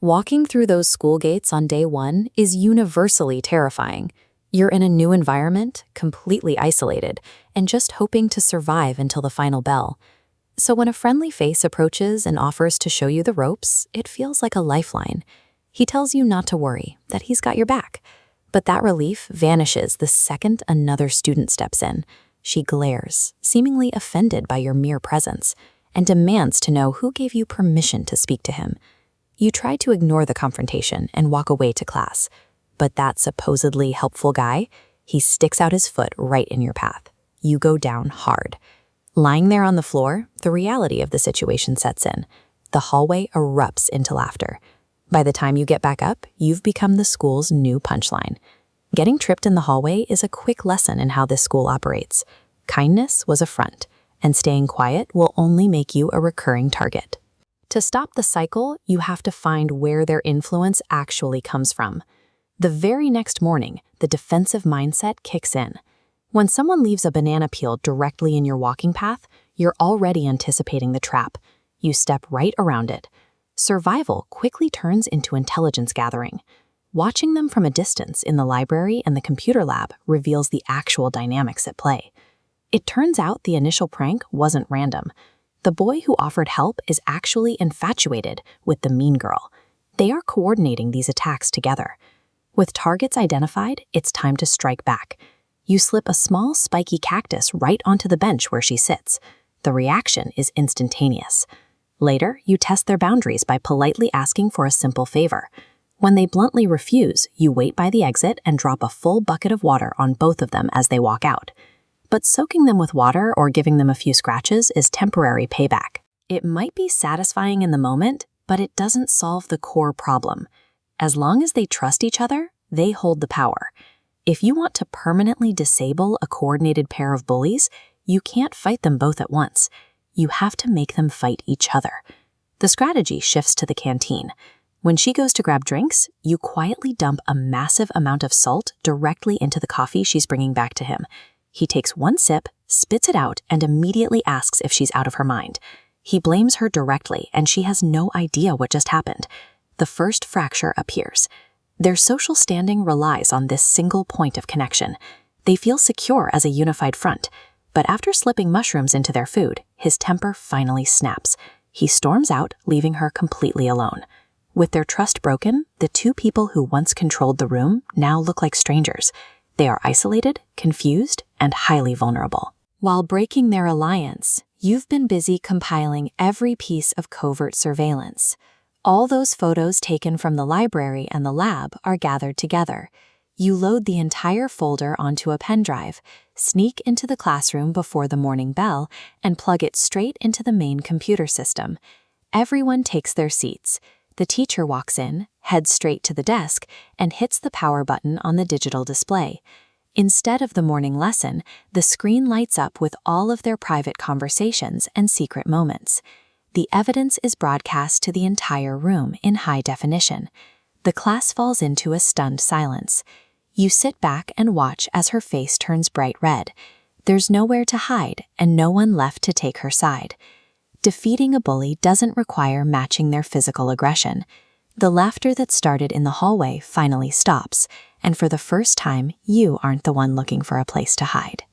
Walking through those school gates on day one is universally terrifying. You're in a new environment, completely isolated, and just hoping to survive until the final bell. So when a friendly face approaches and offers to show you the ropes, it feels like a lifeline. He tells you not to worry, that he's got your back. But that relief vanishes the second another student steps in. She glares, seemingly offended by your mere presence, and demands to know who gave you permission to speak to him. You try to ignore the confrontation and walk away to class. But that supposedly helpful guy, he sticks out his foot right in your path. You go down hard. Lying there on the floor, the reality of the situation sets in. The hallway erupts into laughter. By the time you get back up, you've become the school's new punchline. Getting tripped in the hallway is a quick lesson in how this school operates. Kindness was a front, and staying quiet will only make you a recurring target. To stop the cycle, you have to find where their influence actually comes from. The very next morning, the defensive mindset kicks in. When someone leaves a banana peel directly in your walking path, you're already anticipating the trap. You step right around it. Survival quickly turns into intelligence gathering. Watching them from a distance in the library and the computer lab reveals the actual dynamics at play. It turns out the initial prank wasn't random. The boy who offered help is actually infatuated with the mean girl. They are coordinating these attacks together. With targets identified, it's time to strike back. You slip a small spiky cactus right onto the bench where she sits. The reaction is instantaneous. Later, you test their boundaries by politely asking for a simple favor. When they bluntly refuse, you wait by the exit and drop a full bucket of water on both of them as they walk out. But soaking them with water or giving them a few scratches is temporary payback. It might be satisfying in the moment, but it doesn't solve the core problem. As long as they trust each other, they hold the power. If you want to permanently disable a coordinated pair of bullies, you can't fight them both at once. You have to make them fight each other. The strategy shifts to the canteen. When she goes to grab drinks, you quietly dump a massive amount of salt directly into the coffee she's bringing back to him. He takes one sip, spits it out, and immediately asks if she's out of her mind. He blames her directly, and she has no idea what just happened. The first fracture appears. Their social standing relies on this single point of connection. They feel secure as a unified front. But after slipping mushrooms into their food, his temper finally snaps. He storms out, leaving her completely alone. With their trust broken, the two people who once controlled the room now look like strangers. They are isolated, confused, and highly vulnerable. While breaking their alliance, you've been busy compiling every piece of covert surveillance. All those photos taken from the library and the lab are gathered together. You load the entire folder onto a pen drive, sneak into the classroom before the morning bell, and plug it straight into the main computer system. Everyone takes their seats. The teacher walks in, heads straight to the desk, and hits the power button on the digital display. Instead of the morning lesson, the screen lights up with all of their private conversations and secret moments. The evidence is broadcast to the entire room in high definition. The class falls into a stunned silence. You sit back and watch as her face turns bright red. There's nowhere to hide and no one left to take her side. Defeating a bully doesn't require matching their physical aggression. The laughter that started in the hallway finally stops, and for the first time, you aren't the one looking for a place to hide.